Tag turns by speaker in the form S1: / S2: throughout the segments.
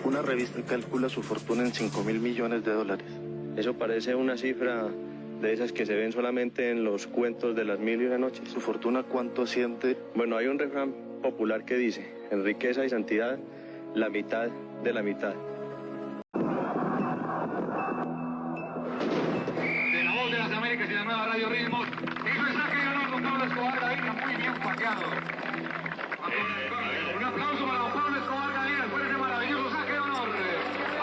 S1: Una revista calcula su fortuna en $5.000 millones.
S2: Eso parece una cifra de esas que se ven solamente en los cuentos de las mil y una noches.
S1: ¿Su fortuna cuánto asciende?
S2: Bueno, hay un refrán popular que dice, en riqueza y santidad, la mitad de la mitad.
S3: De la voz de las Américas y la nueva Radio Ritmos, el mensaje ganó con Pablo Escobar Gaviria, muy bien paqueado. Un aplauso para don Pablo Escobar Gaviria, después de ese maravilloso saque de honor.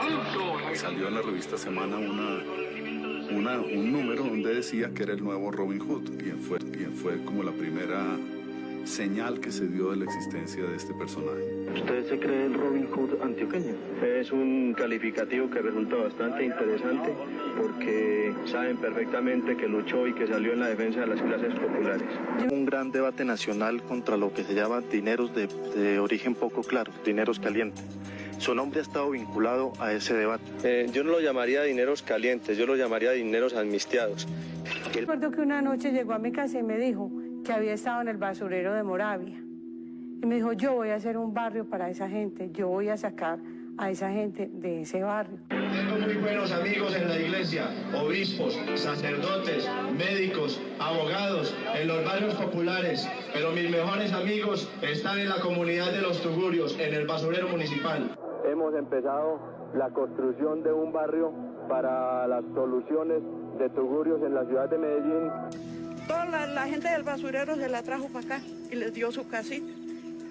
S3: Alonso.
S4: Salió en la revista Semana un número donde decía que era el nuevo Robin Hood, y fue como la primera señal que se dio de la existencia de este personaje.
S1: ¿Usted se cree el Robin Hood antioqueño?
S2: Es un calificativo que resulta bastante interesante porque saben perfectamente que luchó y que salió en la defensa de las clases populares.
S1: Un gran debate nacional contra lo que se llama dineros de origen poco claro, dineros calientes. Su nombre ha estado vinculado a ese debate.
S2: Yo no lo llamaría dineros calientes, yo lo llamaría dineros amnistiados.
S5: Recuerdo que una noche llegó a mi casa y me dijo que había estado en el basurero de Moravia. Y me dijo, yo voy a hacer un barrio para esa gente, yo voy a sacar a esa gente de ese barrio.
S6: Tengo muy buenos amigos en la iglesia, obispos, sacerdotes, médicos, abogados, en los barrios populares, pero mis mejores amigos están en la comunidad de Los Tugurios, en el basurero municipal.
S2: Hemos empezado la construcción de un barrio para las soluciones de tugurios en la ciudad de Medellín.
S7: Toda la gente del basurero se la trajo para acá y les dio su casita.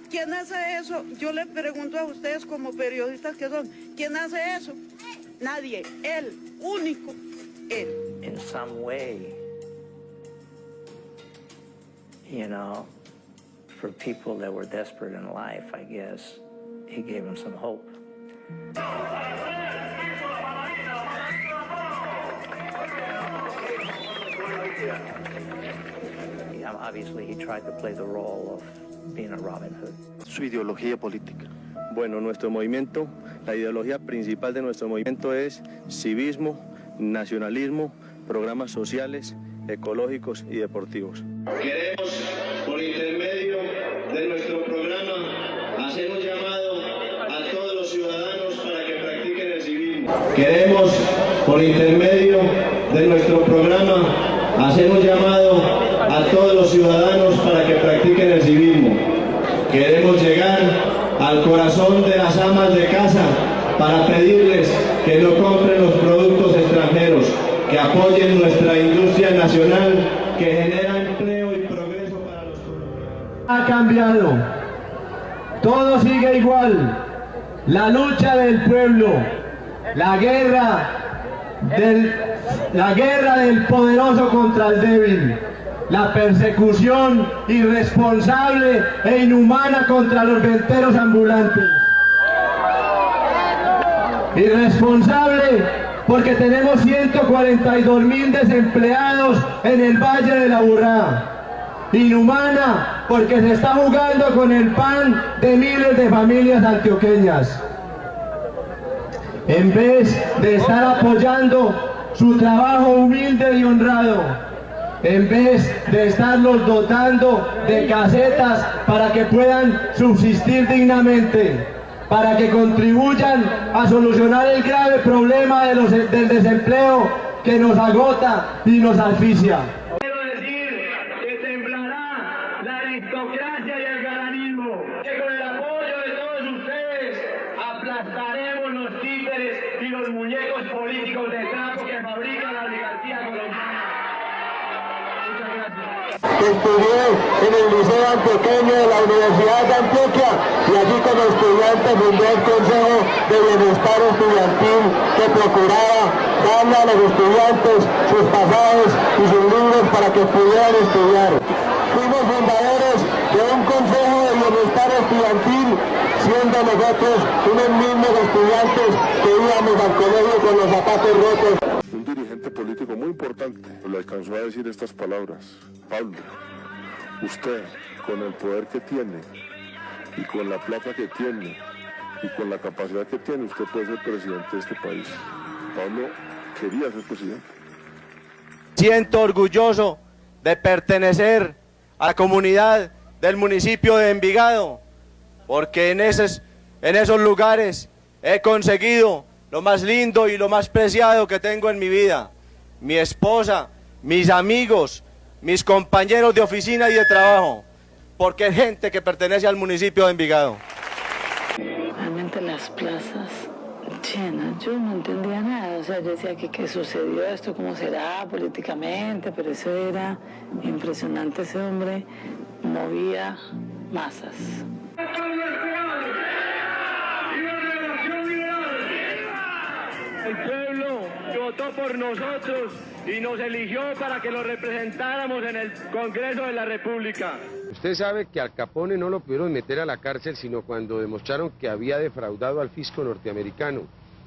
S7: ¿Quién hace eso? Yo le pregunto a ustedes como periodistas que son, ¿quién hace eso? Nadie, él, único, él.
S8: In some way, you know, for people that were desperate in life, I guess, he gave them some hope. Obviously, he tried to play the role of being a Robin Hood.
S1: Su ideología política.
S2: Bueno, nuestro movimiento, la ideología principal de nuestro movimiento es civismo, nacionalismo, programas sociales, ecológicos y deportivos.
S6: Queremos, por intermedio de nuestro programa, hacer un llamado a todos los ciudadanos para que practiquen el civismo. Queremos, por intermedio de nuestro programa, hacer un llamado a todos los ciudadanos para que practiquen el civismo. Queremos llegar al corazón de las amas de casa para pedirles que no compren los productos extranjeros, que apoyen nuestra industria nacional que genera empleo y progreso para los colombianos.
S9: Ha cambiado, todo sigue igual, la lucha del pueblo, la guerra del poderoso contra el débil, la persecución irresponsable e inhumana contra los venteros ambulantes. Irresponsable porque tenemos 142.000 desempleados en el Valle de la Burrá. Inhumana porque se está jugando con el pan de miles de familias antioqueñas. En vez de estar apoyando su trabajo humilde y honrado, en vez de estarlos dotando de casetas para que puedan subsistir dignamente, para que contribuyan a solucionar el grave problema del desempleo que nos agota y nos asfixia. Quiero decir que temblará la aristocracia y el garanismo, que con el apoyo de todos ustedes aplastaremos los títeres y los muñecos políticos de trapo que fabrica la oligarquía colombiana.
S6: Estudié en el Liceo Antioqueño de la Universidad de Antioquia y allí como estudiante fundé el Consejo de Bienestar Estudiantil que procuraba darle a los estudiantes sus pasajes y sus libros para que pudieran estudiar. Fuimos fundadores de un Consejo de Bienestar Estudiantil, siendo nosotros unos mismos estudiantes que íbamos al colegio con los zapatos rotos.
S4: Un dirigente político muy importante le alcanzó a decir estas palabras: Pablo, usted con el poder que tiene y con la plata que tiene y con la capacidad que tiene, usted puede ser presidente de este país. Pablo quería ser presidente.
S9: Siento orgulloso de pertenecer a la comunidad del municipio de Envigado, porque en esos lugares
S2: he conseguido lo más lindo y lo más preciado que tengo en mi vida: mi esposa, mis amigos, mis compañeros de oficina y de trabajo, porque es gente que pertenece al municipio de Envigado.
S10: Realmente las plazas llenas, yo no entendía nada, o sea, yo decía que qué sucedió esto, cómo será políticamente, pero eso era impresionante, ese hombre movía masas.
S9: El pueblo votó por nosotros y nos eligió para que lo representáramos en el Congreso de la República.
S11: Usted sabe que Al Capone no lo pudieron meter a la cárcel sino cuando demostraron que había defraudado al fisco norteamericano.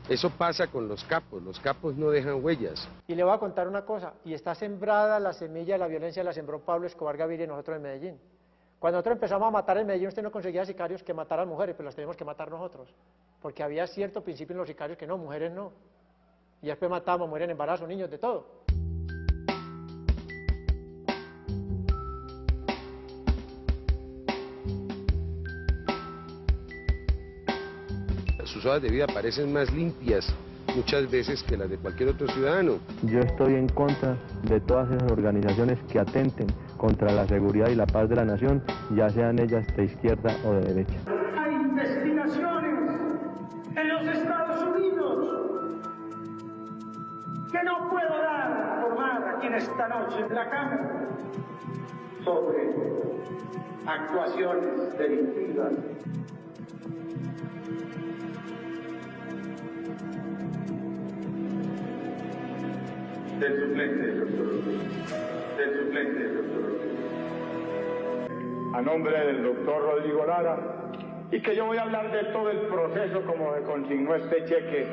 S11: Eso pasa con los capos no dejan huellas.
S12: Y le voy a contar una cosa, y está sembrada la semilla de la violencia, la sembró Pablo Escobar Gaviria y nosotros en Medellín. Cuando nosotros empezamos a matar en Medellín, usted no conseguía sicarios que mataran mujeres, pero las teníamos que matar nosotros, porque había cierto principio en los sicarios que no, mujeres no. Y después matábamos mujeres en embarazo, niños, de todo.
S11: Sus hojas de vida parecen más limpias muchas veces que las de cualquier otro ciudadano.
S2: Yo estoy en contra de todas esas organizaciones que atenten contra la seguridad y la paz de la nación, ya sean ellas de izquierda o de derecha.
S9: Hay investigaciones en los Estados Unidos que no puedo dar a formar aquí en esta noche en la Cámara sobre actuaciones delictivas.
S6: Del suplente, doctor.
S9: A nombre del doctor Rodrigo Lara, y que yo voy a hablar de todo el proceso como se consignó este cheque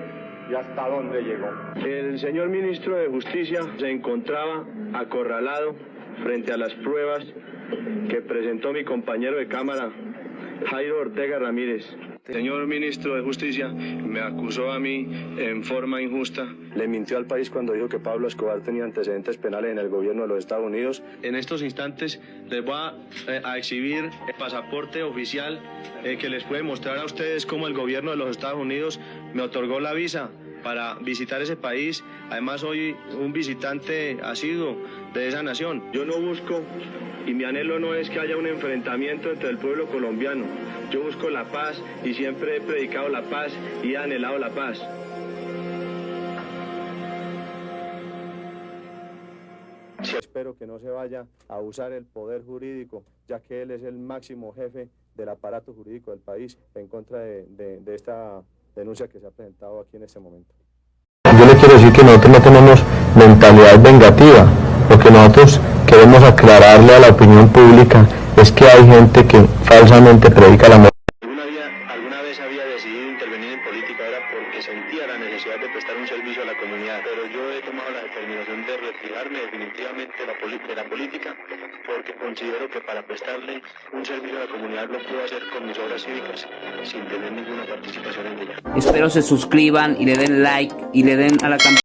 S9: y hasta dónde llegó.
S2: El señor ministro de Justicia se encontraba acorralado frente a las pruebas que presentó mi compañero de Cámara, Jairo Ortega Ramírez. El señor ministro de Justicia me acusó a mí en forma injusta. Le mintió al país cuando dijo que Pablo Escobar tenía antecedentes penales en el gobierno de los Estados Unidos. En estos instantes les voy a exhibir el pasaporte oficial que les puede mostrar a ustedes cómo el gobierno de los Estados Unidos me otorgó la visa para visitar ese país. Además, soy un visitante asiduo de esa nación. Yo no busco, y mi anhelo no es que haya un enfrentamiento entre el pueblo colombiano. Yo busco la paz y siempre he predicado la paz y he anhelado la paz. Espero que no se vaya a usar el poder jurídico, ya que él es el máximo jefe del aparato jurídico del país, en contra de esta denuncia que se ha presentado aquí en este momento. Yo le quiero decir que nosotros no tenemos mentalidad vengativa. Lo que nosotros queremos aclararle a la opinión pública es que hay gente que falsamente predica la muerte. Alguna vez había decidido intervenir en política era porque sentía la necesidad de prestar un servicio a la comunidad, pero yo he tomado la determinación de retirarme definitivamente de la política, porque considero que para prestarle un servicio a la comunidad lo puedo hacer con mis obras cívicas sin tener ninguna participación en ella.
S13: Espero se suscriban y le den like y le den a la campana.